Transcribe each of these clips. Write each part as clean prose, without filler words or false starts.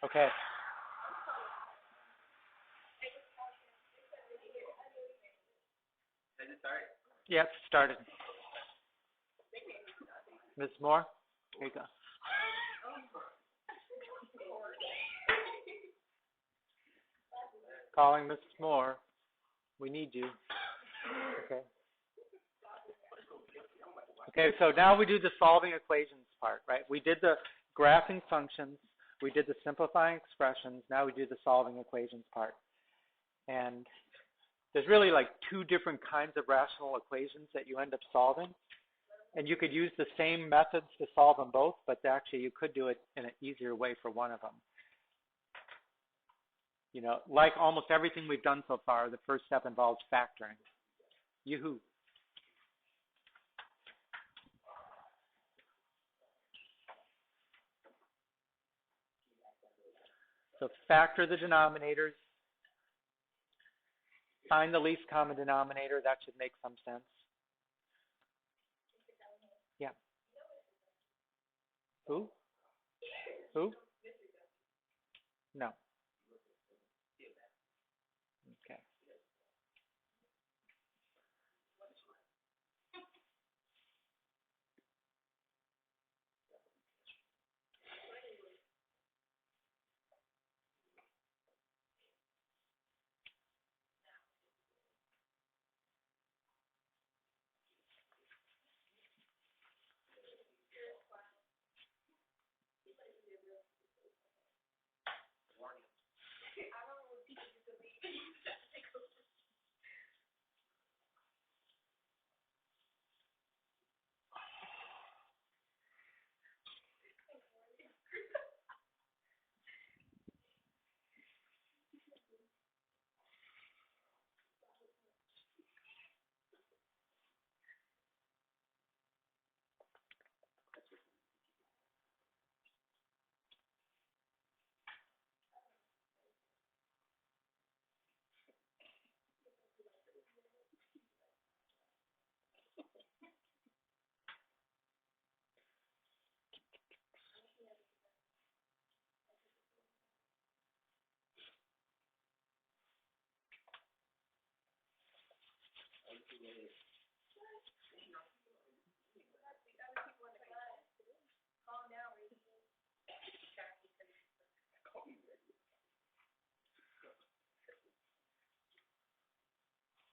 Okay. Yes, started. Ms. Moore, here you go. Calling Ms. Moore. We need you. Okay. Okay, so now we do the solving equations part, right? We did the graphing functions. We did the simplifying expressions. Now we do the solving equations part. And there's really like two different kinds of rational equations that you end up solving. And you could use the same methods to solve them both, but actually you could do it in an easier way for one of them. You know, like almost everything we've done so far, the first step involves factoring. Yoo-hoo. So factor the denominators. Find the least common denominator. That should make some sense. Yeah. Who? Who? No. Okay.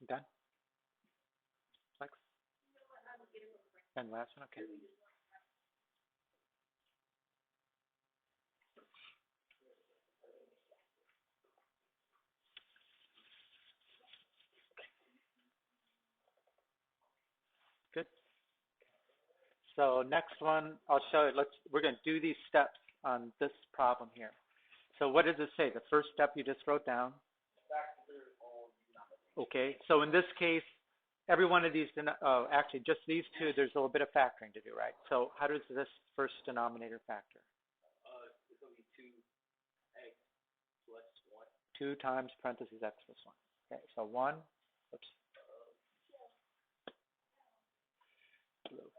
Done? Flex? And last one? Okay. Good. So next one, I'll show you. We're going to do these steps on this problem here. So what does it say? The first step you just wrote down. Okay. So in this case, every one of these, actually just these two, there's a little bit of factoring to do, right? So how does this first denominator factor? It's going to be 2x plus 1. 2 times parentheses x plus 1. Okay, so 1, oops. Blue.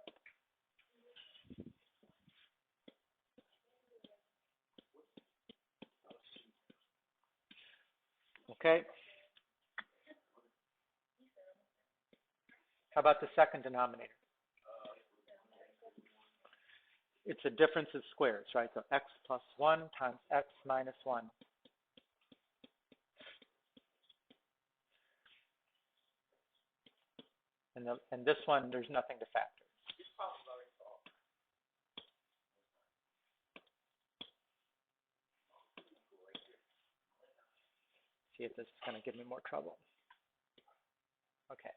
Okay. How about the second denominator? It's a difference of squares, right? So x plus 1 times x minus 1. And this one, there's nothing to factor. See if this is going to give me more trouble. Okay.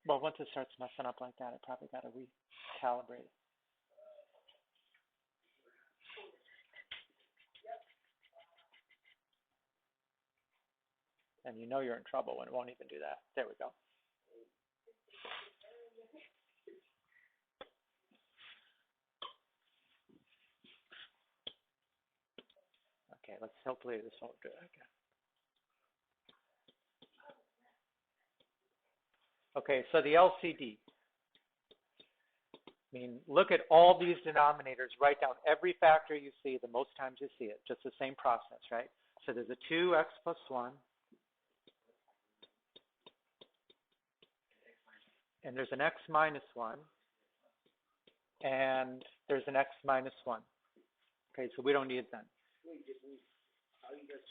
Well, once it starts messing up like that, I probably got to recalibrate it. And you know you're in trouble when it won't even do that. There we go. Okay, hopefully this won't do it again. Okay, so the LCD. I mean, look at all these denominators. Write down every factor you see the most times you see it. Just the same process, right? So there's a 2x plus 1. And there's an x minus 1. And there's an x minus 1. Okay, so we don't need it then. How you got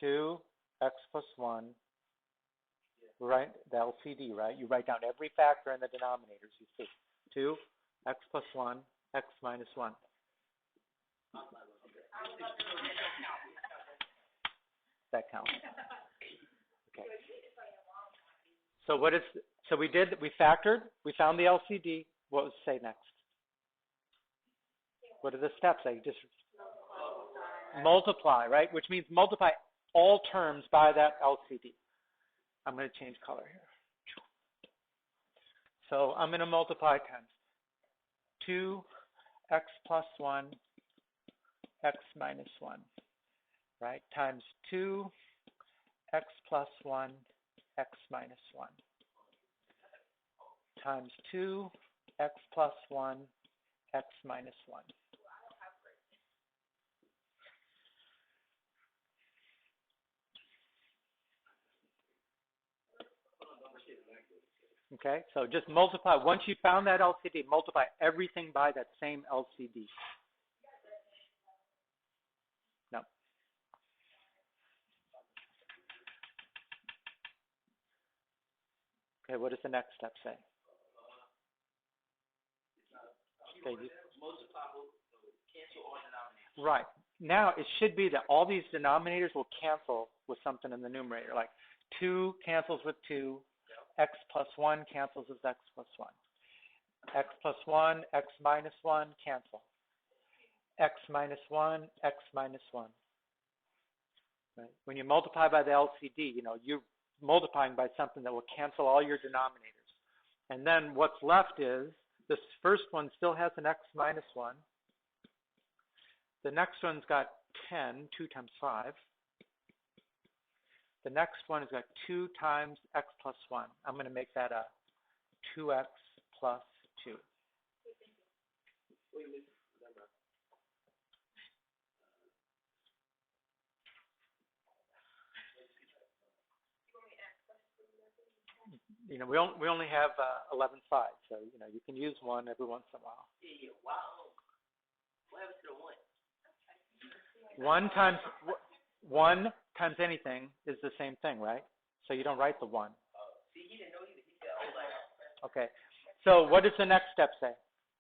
2x? 2x plus 1. Right, the LCD, right? You write down every factor in the denominators you see. 2, x plus 1, x minus 1. That counts. Okay. So we factored, we found the LCD. What was say next? What are the steps? Just multiply, right? Which means multiply all terms by that LCD. I'm going to change color here. So I'm going to multiply times 2x plus 1, x minus 1, right? Times 2x plus 1, x minus 1. Times 2x plus 1, x minus 1. Okay, so just multiply. Once you found that LCD, multiply everything by that same LCD. No. Okay, what does the next step say? Okay, Cancel all denominators. right. Now it should be that all these denominators will cancel with something in the numerator. Like 2 cancels with 2. X plus 1 cancels with x plus 1. X plus 1, x minus 1, cancel. X minus 1, x minus 1. Right? When you multiply by the LCD, you're multiplying by something that will cancel all your denominators. And then what's left is, this first one still has an x minus 1. The next one's got 10, 2 times 5. The next one has got 2 times x plus 1. I'm going to make that a 2x plus 2. We only have 11 sides, so you can use one every once in a while. Yeah. Wow. What happens to the 1? 1 times anything is the same thing, right? So you don't write the 1. See, he didn't know either. He said, oh, like. Okay. So what does the next step say?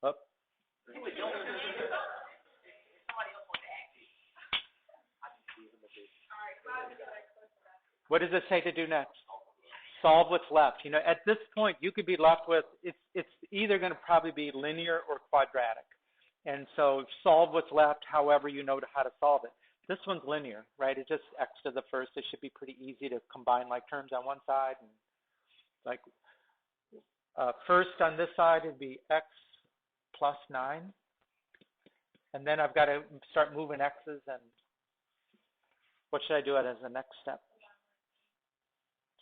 Oh. Somebody else wanted to ask you. What does it say to do next? Solve what's left. At this point, you could be left with, it's either going to probably be linear or quadratic. And so solve what's left however you know how to solve it. This one's linear, right? It's just x to the first. It should be pretty easy to combine like terms on one side. And like first on this side, it'd be x plus 9. And then I've got to start moving x's. And what should I do as the next step?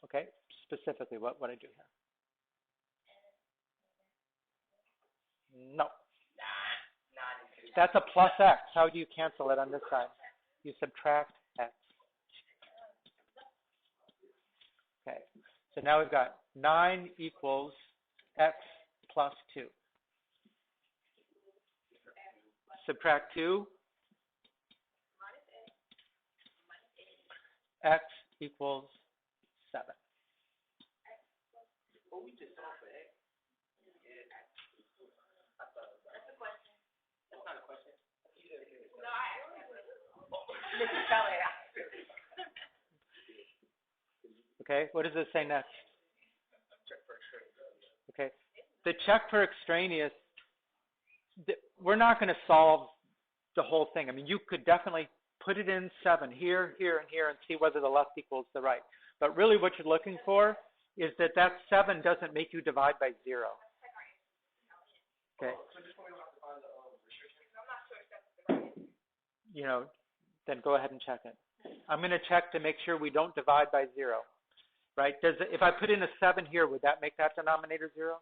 Okay, specifically, what I do here? No. That's a plus x. How do you cancel it on this side? You subtract x. Okay, so now we've got 9 equals x plus 2. Subtract 2. X equals 7. Well, we just solved for x. That's a question. That's not a question. No, Okay, what does it say next? Okay, the check for extraneous, we're not going to solve the whole thing. I mean, you could definitely put it in 7 here, here, and here and see whether the left equals the right. But really what you're looking for is that 7 doesn't make you divide by 0. Okay. Then go ahead and check it. I'm going to check to make sure we don't divide by 0. right? If I put in a 7 here, would that make that denominator 0?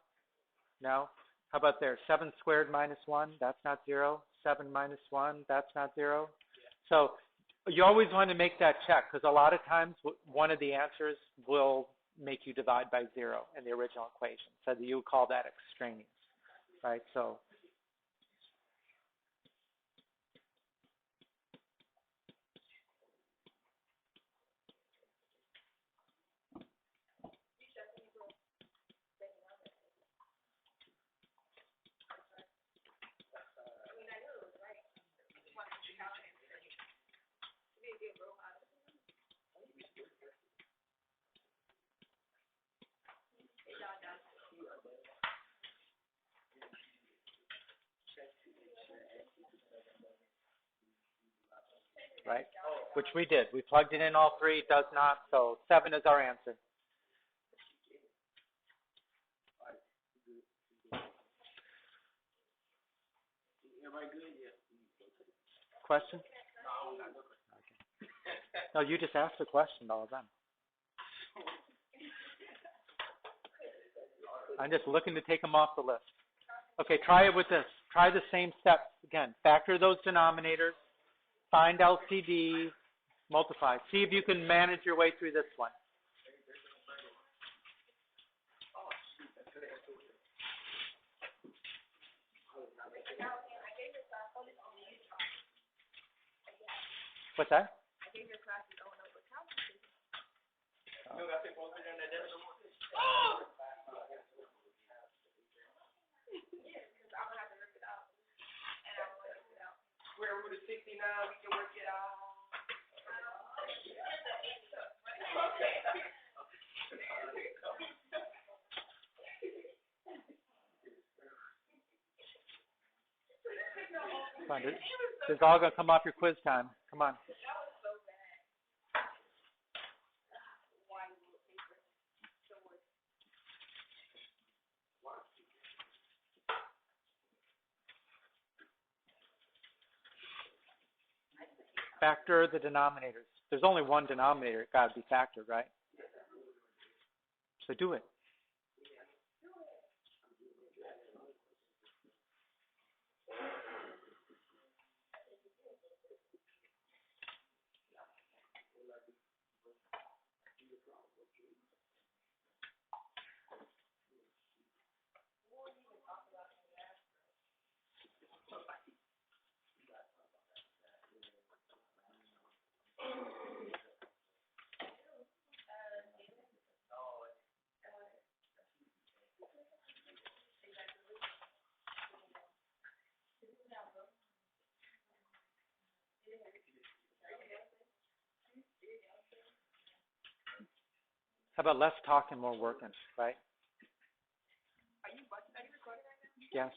No? How about there? 7 squared minus 1, that's not 0. 7 minus 1, that's not 0. So you always want to make that check, because a lot of times one of the answers will make you divide by 0 in the original equation. So you would call that extraneous, right? So right? Which we did. We plugged it in all three. It does not. So 7 is our answer. Question? Okay. No, you just asked a question, all of them. I'm just looking to take them off the list. Okay, try it with this. Try the same steps again. Factor those denominators. Find LCD. Multiply. See if you can manage your way through this one. What's that? Square root of 69, we can work it out. Come on, this is all going to come off your quiz time. Come on. Factor the denominators. There's only one denominator. It's got to be factored, right? So do it. How about less talk and more working, right? Are you recording right now? Yes.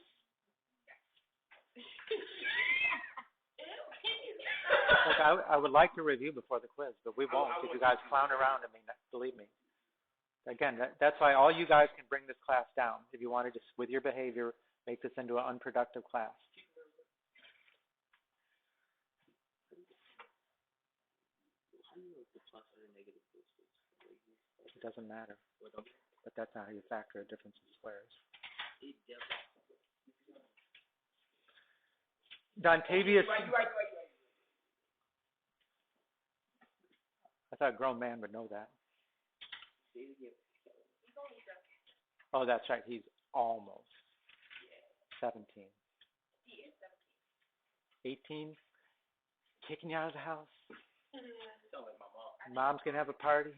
Look, I would like to review before the quiz, but we won't if you guys clown around at me, believe me. Again, that's why all you guys can bring this class down. If you want to just, with your behavior, make this into an unproductive class. It doesn't matter. But that's not how you factor a difference in squares. Dontavius. I thought a grown man would know that. Oh, that's right. He's almost 17. 18? Kicking you out of the house? Mom's going to have a party?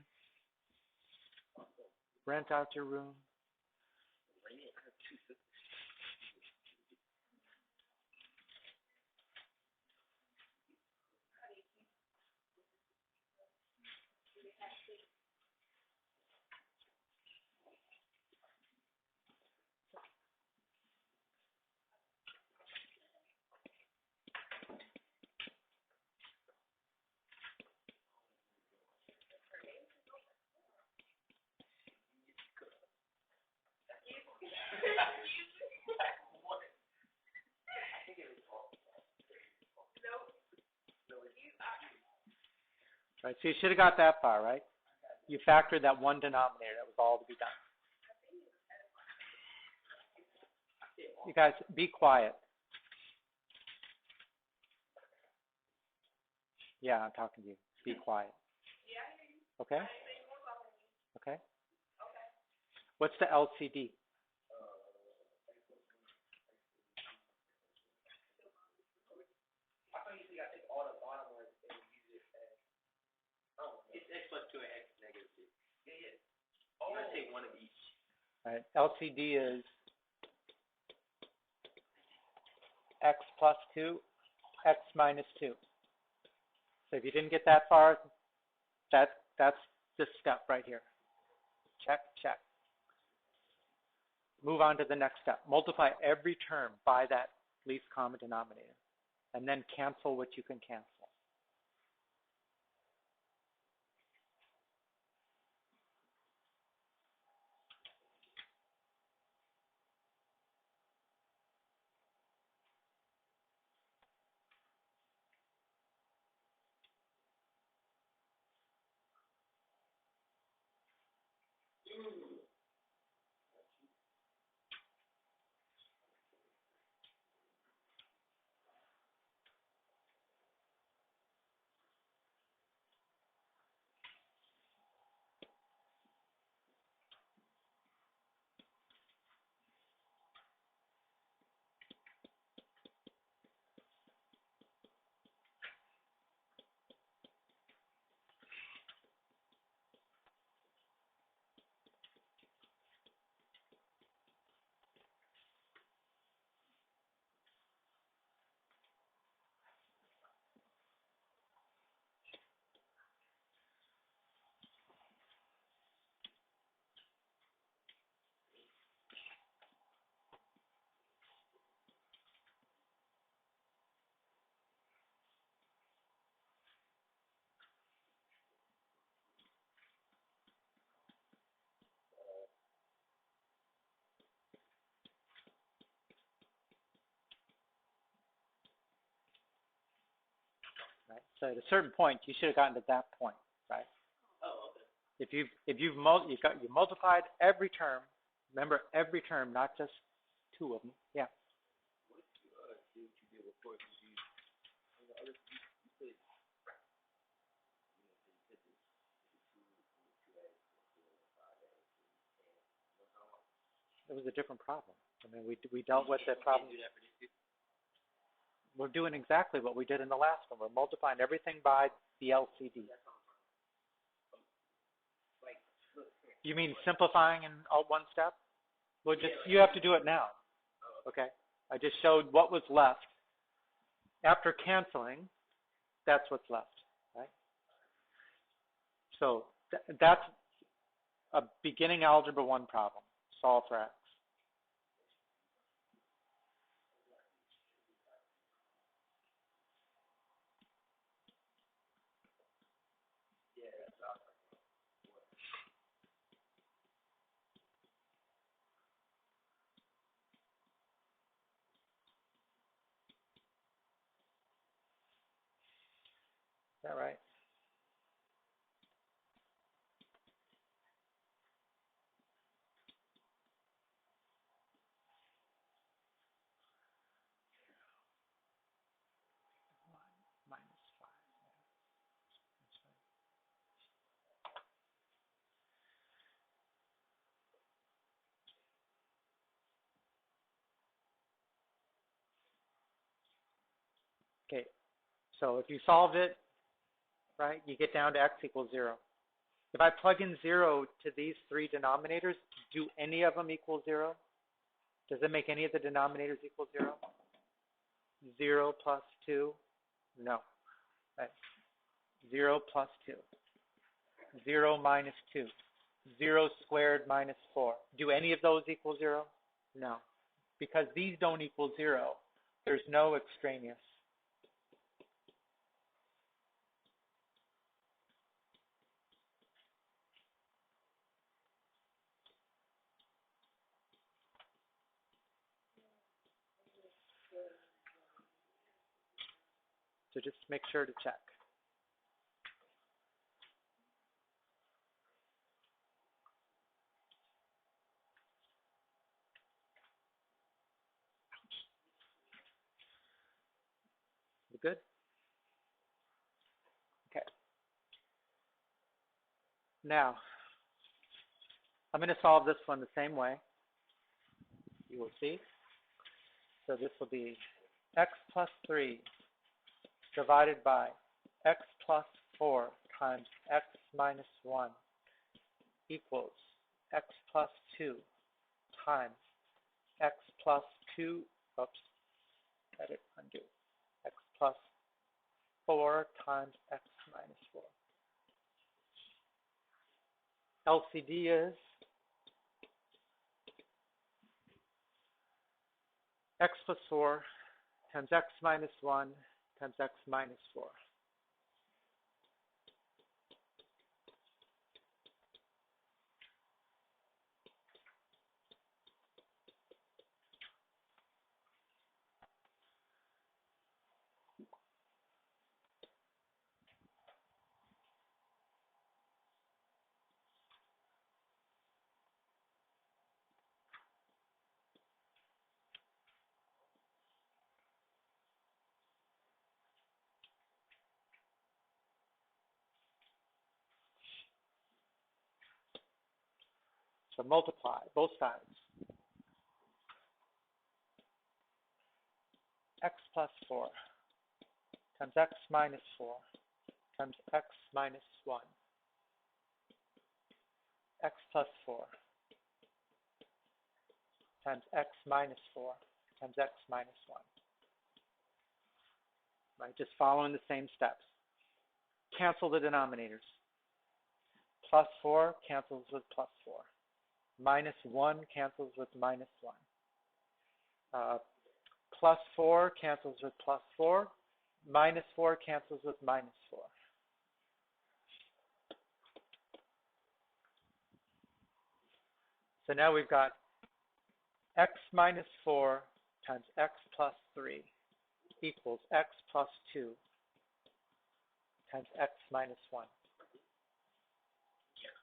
Rent out your room? Right, so you should have got that far, right? you factored that one denominator. That was all to be done. You guys, be quiet. Yeah, I'm talking to you. Be quiet. Okay? Okay? What's the LCD? I thought you said you gotta take all the bottom ones and use it as, it's x plus 2 and x negative 2. Yeah. You gotta take one of each. All right. LCD is x plus 2, x minus 2. So if you didn't get that far, that's this step right here. Check, check. Move on to the next step. Multiply every term by that least common denominator, and then cancel what you can cancel. Right? So at a certain point, you should have gotten to that point, right? Oh, okay. If you multiplied every term, remember every term, not just two of them. Yeah. What if you did what you did before? Because you, on the other, you said, you said this, 2x, 5x, and what's wrong? It was a different problem. I mean, we dealt with the problem. You can't do that for this too? We're doing exactly what we did in the last one. We're multiplying everything by the LCD. Like, look here. You mean simplifying in all one step? Well, just you have to do it now. Okay? I just showed what was left. After canceling, that's what's left, right? So that's a beginning algebra 1 problem. Solve for x. Is that right? Minus 5. That's right. Okay, so if you solved it, right, you get down to x equals 0. If I plug in 0 to these three denominators, do any of them equal 0? Does it make any of the denominators equal 0? 0 plus 2? No. Right. 0 plus 2. 0 minus 2. 0 squared minus 4. Do any of those equal 0? No. Because these don't equal 0, there's no extraneous. So just make sure to check. good? Okay. Now, I'm going to solve this one the same way. You will see. So this will be x plus 3 divided by x plus 4 times x minus 1 equals x plus 2 times x plus 2, oops, edit, undo, x plus 4 times x minus 4. LCD is x plus 4 times x minus 1 times x minus 4. So multiply both sides. X plus 4 times x minus 4 times x minus 1. X plus 4 times x minus 4 times x minus 1. Right, just following the same steps. Cancel the denominators. Plus 4 cancels with plus 4. Minus 1 cancels with minus 1. Plus 4 cancels with plus 4. Minus 4 cancels with minus 4. So now we've got x minus 4 times x plus 3 equals x plus 2 times x minus 1.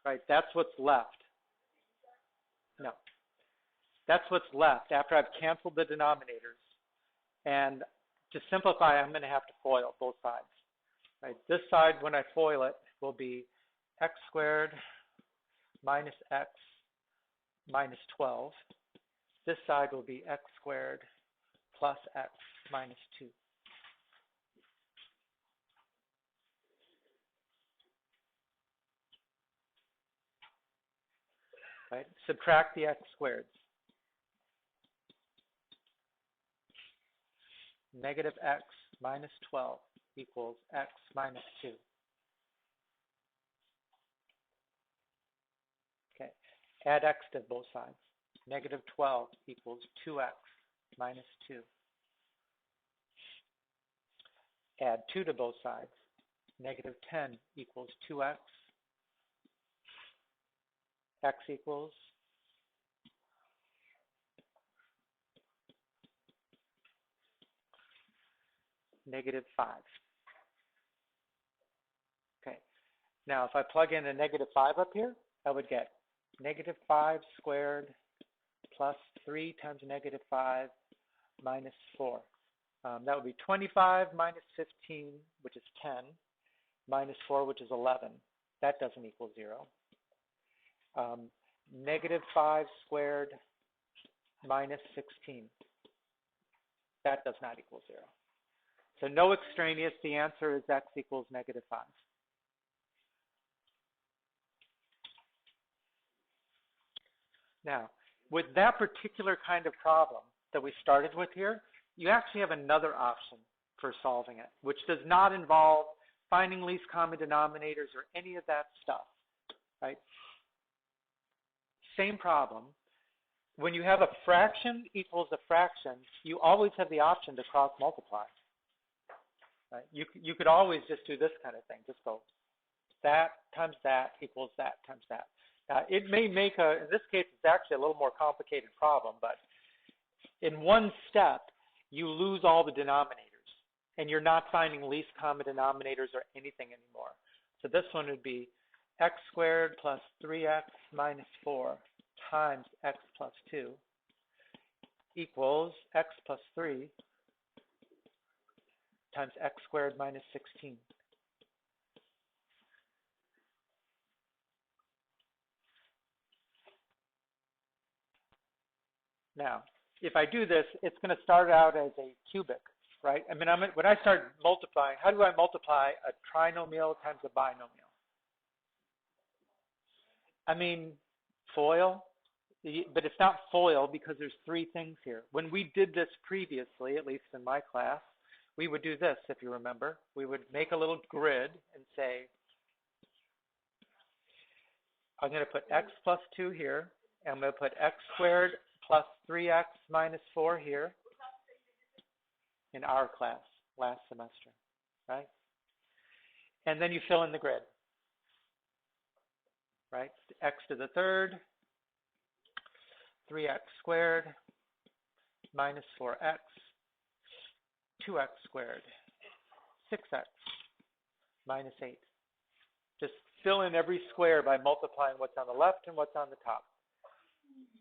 Right, that's what's left. No. That's what's left after I've canceled the denominators. And to simplify, I'm going to have to FOIL both sides. Right, this side, when I FOIL it, will be x squared minus x minus 12. This side will be x squared plus x minus 2. Right, subtract the x squareds. Negative x minus 12 equals x minus 2. Okay, add x to both sides. Negative 12 equals 2x minus 2. Add 2 to both sides. Negative 10 equals 2x. X equals negative 5. Okay, now if I plug in a negative 5 up here, I would get negative 5 squared plus 3 times negative 5 minus 4. That would be 25 minus 15, which is 10, minus 4, which is 11. That doesn't equal 0. Negative 5 squared minus 16. That does not equal 0. So no extraneous. The answer is x equals negative 5. Now, with that particular kind of problem that we started with here, you actually have another option for solving it, which does not involve finding least common denominators or any of that stuff, right? Same problem. When you have a fraction equals a fraction, you always have the option to cross multiply. Right? You could always just do this kind of thing. Just go that times that equals that times that. Now, it may make in this case, it's actually a little more complicated problem, but in one step, you lose all the denominators, and you're not finding least common denominators or anything anymore. So this one would be x squared plus 3x minus 4 times x plus 2 equals x plus 3 times x squared minus 16. Now, if I do this, it's going to start out as a cubic, right? I mean, when I start multiplying, how do I multiply a trinomial times a binomial? I mean, FOIL, but it's not FOIL because there's three things here. When we did this previously, at least in my class, we would do this, if you remember. We would make a little grid and say, I'm going to put x plus 2 here, and I'm going to put x squared plus 3x minus 4 here in our class last semester, right? And then you fill in the grid, right? X to the third, 3x squared minus 4x, 2x squared, 6x minus 8. Just fill in every square by multiplying what's on the left and what's on the top,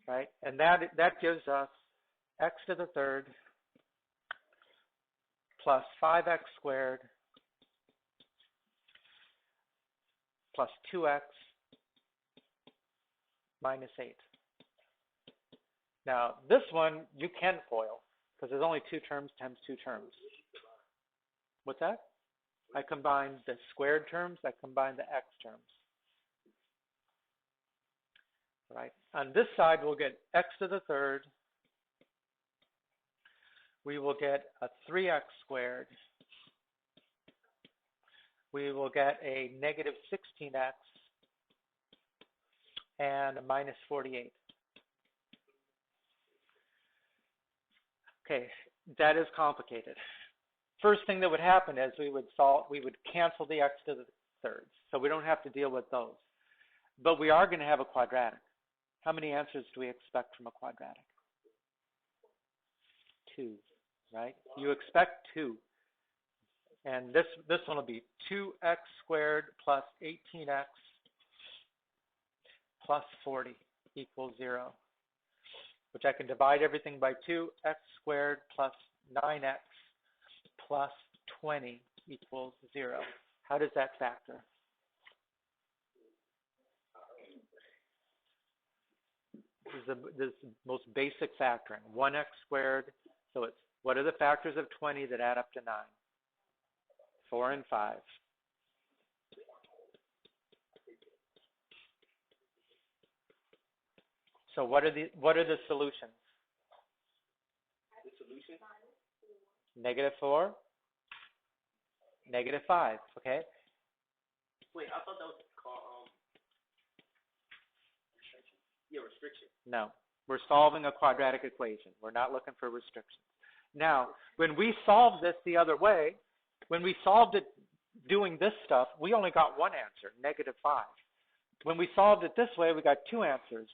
right? And that gives us x to the third plus 5x squared plus 2x minus 8. Now, this one you can FOIL because there's only 2 terms times 2 terms. What's that? I combine the squared terms, I combine the x terms. Right? On this side, we'll get x to the third. We will get a 3x squared. We will get a negative 16x and a minus 48. Okay, that is complicated. First thing that would happen is we would cancel the x to the thirds, so we don't have to deal with those. But we are going to have a quadratic. How many answers do we expect from a quadratic? 2, right? You expect 2. And this one will be 2x squared plus 18x plus 40 equals 0, which I can divide everything by 2. X squared plus 9x plus 20 equals 0. How does that factor? This is the most basic factoring. 1x squared, so it's what are the factors of 20 that add up to 9? 4 and 5. So what are the solutions? The solution? -4, -5, okay? Wait, I thought that was called restriction. Yeah, restriction. No, we're solving a quadratic equation. We're not looking for restrictions. Now, when we solved this the other way, when we solved it doing this stuff, we only got one answer, -5. When we solved it this way, we got 2 answers.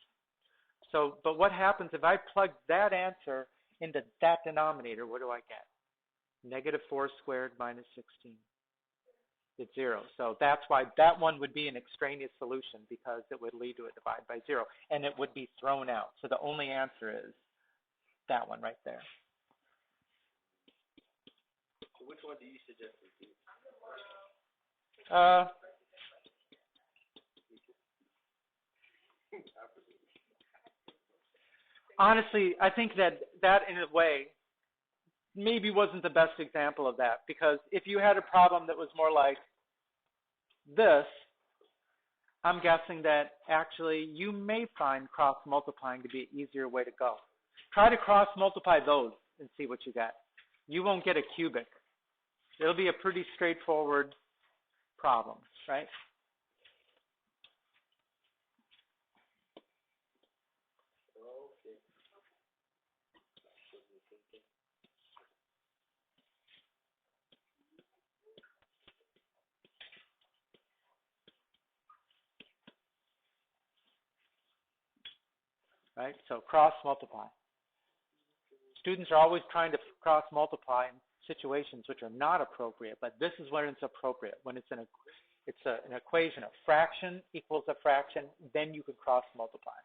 So, but what happens if I plug that answer into that denominator? What do I get? -4 squared minus 16. It's 0. So that's why that one would be an extraneous solution because it would lead to a divide by 0. And it would be thrown out. So the only answer is that one right there. So which one do you suggest we do? Honestly, I think that in a way maybe wasn't the best example of that, because if you had a problem that was more like this, I'm guessing that actually you may find cross multiplying to be an easier way to go. Try to cross multiply those and see what you get. You won't get a cubic. It'll be a pretty straightforward problem, right? Right? So cross multiply. Students are always trying to cross multiply in situations which are not appropriate, but this is when it's appropriate. When it's an equation, a fraction equals a fraction, then you can cross multiply.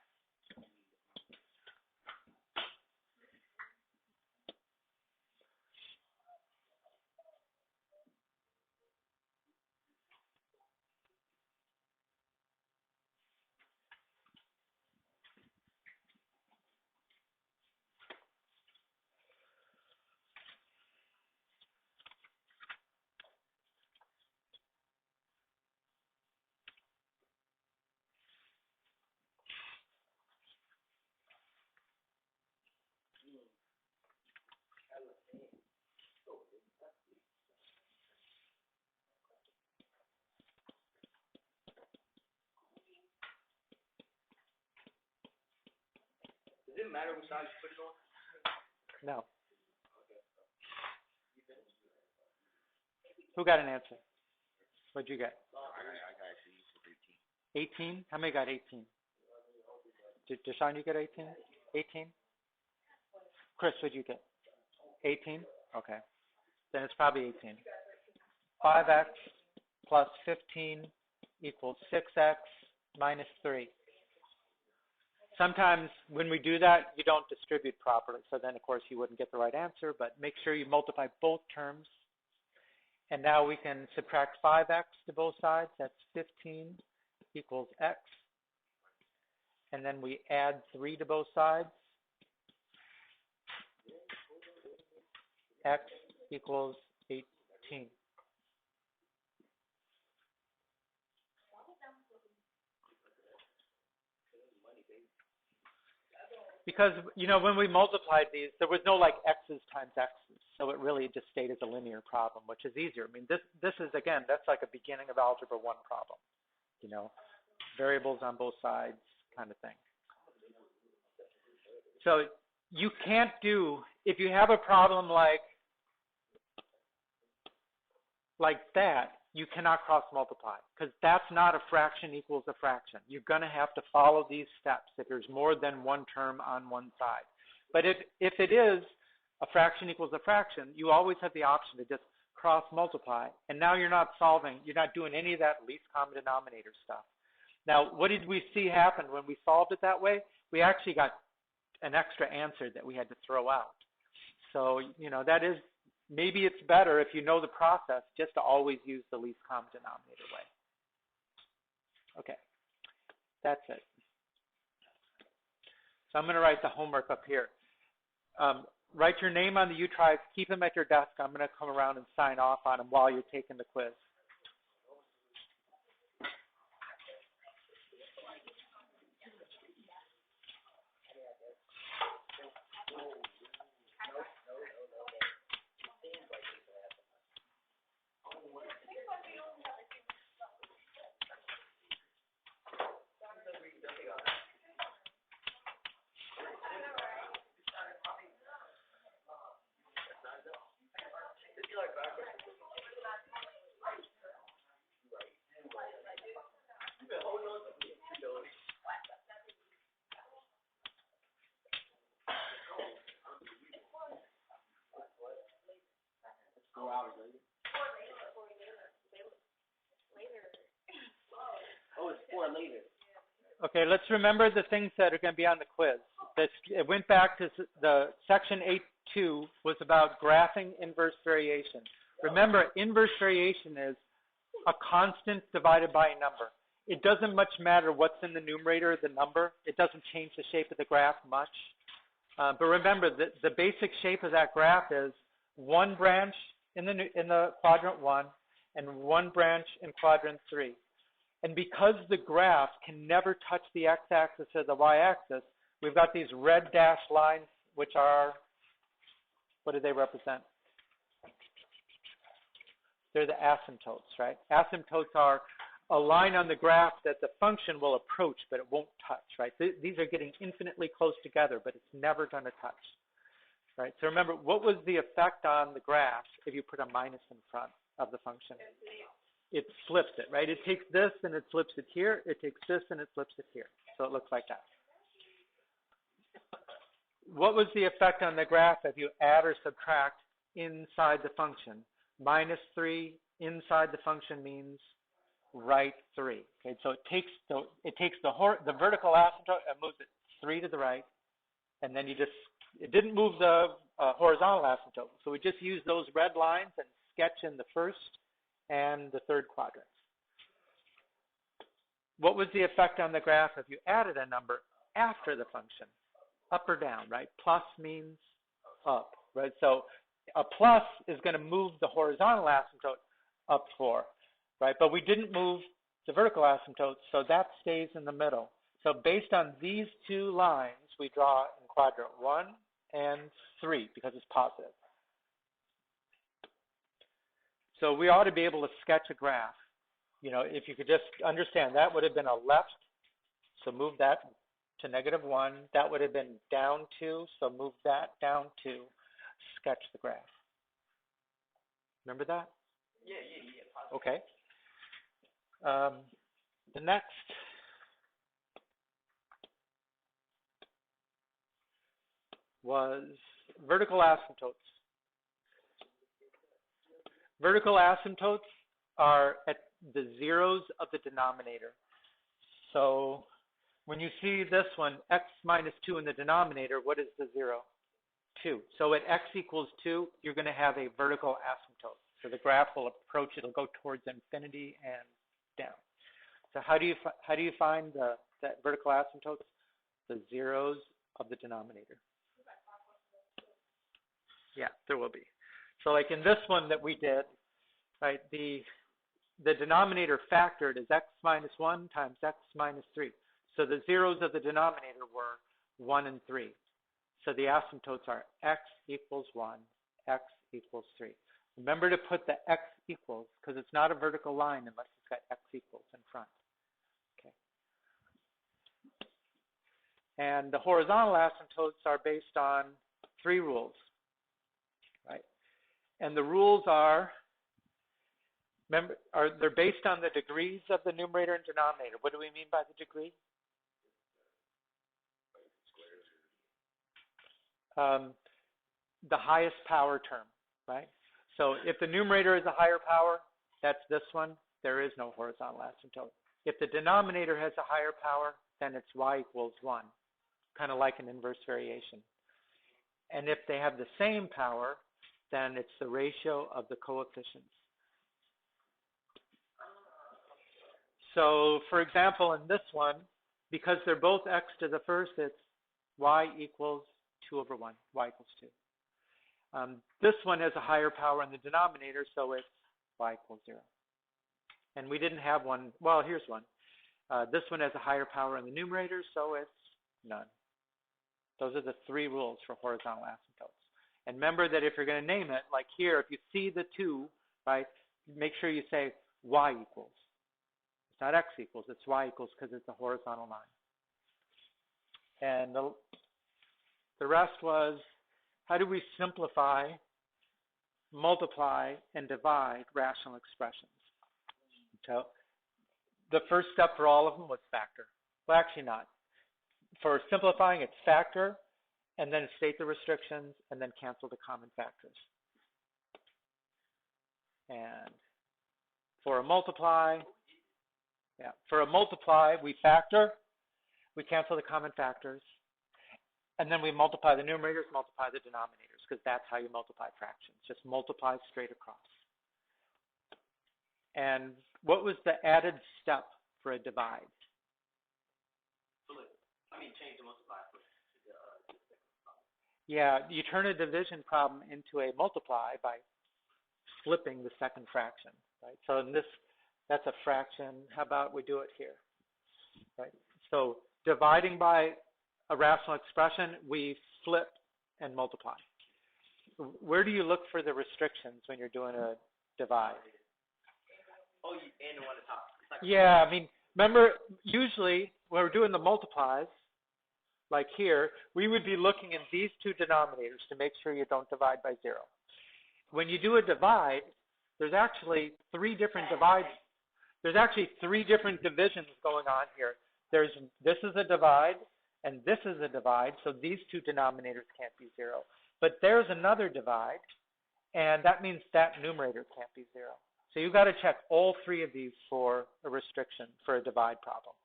it matter which side you put it on? No. Who got an answer? What'd you get? I got 18. 18? How many got 18? Deshaun, you get 18? 18? Chris, what'd you get? 18? Okay. Then it's probably 18. 5x plus 15 equals 6x minus 3. Sometimes when we do that, you don't distribute properly. So then, of course, you wouldn't get the right answer. But make sure you multiply both terms. And now we can subtract 5x to both sides. That's 15 equals x. And then we add 3 to both sides. X equals 18. Because, when we multiplied these, there was no like x's times x's. So it really just stayed as a linear problem, which is easier. I mean, this is, again, that's like a beginning of Algebra 1 problem. Variables on both sides kind of thing. So you can't do, if you have a problem like that, you cannot cross multiply because that's not a fraction equals a fraction. You're going to have to follow these steps if there's more than one term on one side. But if it is a fraction equals a fraction, you always have the option to just cross multiply. And now you're not doing any of that least common denominator stuff. Now, what did we see happen when we solved it that way? We actually got an extra answer that we had to throw out. So, that is, maybe it's better if you know the process just to always use the least common denominator way. Okay, that's it. So I'm going to write the homework up here. Write your name on the U-Tries, keep them at your desk. I'm going to come around and sign off on them while you're taking the quiz. Oh, it's 4 later. Okay, let's remember the things that are going to be on the quiz. It went back to the section 8.2 was about graphing inverse variation. Remember, inverse variation is a constant divided by a number. It doesn't much matter what's in the numerator, the number. It doesn't change the shape of the graph much. But remember, the basic shape of that graph is one branch in the quadrant 1 and one branch in quadrant 3. And because the graph can never touch the x-axis or the y-axis, we've got these red dashed lines, which are, what do they represent? They're the asymptotes, right? Asymptotes are a line on the graph that the function will approach, but it won't touch, right? These are getting infinitely close together, but it's never going to touch, right? So remember, what was the effect on the graph if you put a minus in front of the function? It flips it, right? It takes this and it flips it here. It takes this and it flips it here. So it looks like that. What was the effect on the graph if you add or subtract inside the function? Minus 3 inside the function means right 3. Okay, so it takes the vertical asymptote and moves it 3 to the right, and then it didn't move the horizontal asymptote. So we just use those red lines and sketch in the first and the third quadrants. What was the effect on the graph if you added a number after the function? Up or down, right? Plus means up, right? So a plus is going to move the horizontal asymptote up 4, right? But we didn't move the vertical asymptote, so that stays in the middle. So based on these two lines, we draw in quadrant 1 and 3 because it's positive. So we ought to be able to sketch a graph. If you could just understand, that would have been a left, so move that to -1. That would have been down 2, so move that down 2. Sketch the graph. Remember that? Yeah. Okay. The next was vertical asymptotes. Vertical asymptotes are at the zeros of the denominator. So when you see this one, x minus 2 in the denominator, what is the 0? 2. So at x equals 2, you're going to have a vertical asymptote. So the graph will approach, it'll go towards infinity and down. So how do you find that vertical asymptotes? The zeros of the denominator. Yeah, there will be. So like in this one that we did, right, the denominator factored is x minus 1 times x minus 3. So the zeros of the denominator were 1 and 3. So the asymptotes are x equals 1, x equals 3. Remember to put the x equals, because it's not a vertical line unless it's got x equals in front. Okay. And the horizontal asymptotes are based on 3 rules, right? And the rules are, remember, they're based on the degrees of the numerator and denominator. What do we mean by the degree? The highest power term, right? So if the numerator is a higher power, that's this one, there is no horizontal asymptote. If the denominator has a higher power, then it's y equals 1, kind of like an inverse variation. And if they have the same power, then it's the ratio of the coefficients. So for example, in this one, because they're both x to the first, it's y equals 2 over 1, y equals 2. This one has a higher power in the denominator, so it's y equals 0. And we didn't have one, well, here's one. This one has a higher power in the numerator, so it's none. Those are the 3 rules for horizontal asymptotes. And remember that if you're going to name it, like here, if you see the 2, right, make sure you say y equals. It's not x equals, it's y equals because it's a horizontal line. And the rest was, how do we simplify, multiply, and divide rational expressions? So the first step for all of them was factor. Well, actually not. For simplifying, it's factor, and then state the restrictions, and then cancel the common factors. And for a multiply, we factor, we cancel the common factors, and then we multiply the numerators, multiply the denominators, because that's how you multiply fractions. Just multiply straight across. And what was the added step for a divide? Change the multiply. Yeah, you turn a division problem into a multiply by flipping the second fraction, right? So in this, that's a fraction. How about we do it here, right? So dividing by a rational expression, we flip and multiply. Where do you look for the restrictions when you're doing a divide? Oh, and the one at the top. Yeah, I mean, remember, usually when we're doing the multiplies, like here, we would be looking in these 2 denominators to make sure you don't divide by 0. When you do a divide, there's actually 3 different divides. There's actually 3 different divisions going on here. This is a divide, and this is a divide, so these 2 denominators can't be 0. But there's another divide, and that means that numerator can't be 0. So you've got to check all 3 of these for a restriction for a divide problem.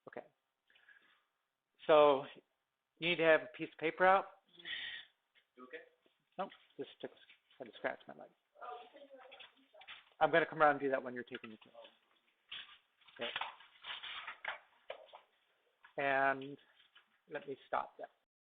Okay. So you need to have a piece of paper out. Okay. Nope, just try to scratch my leg. I'm going to come around and do that when you're taking the test. Okay. And let me stop that.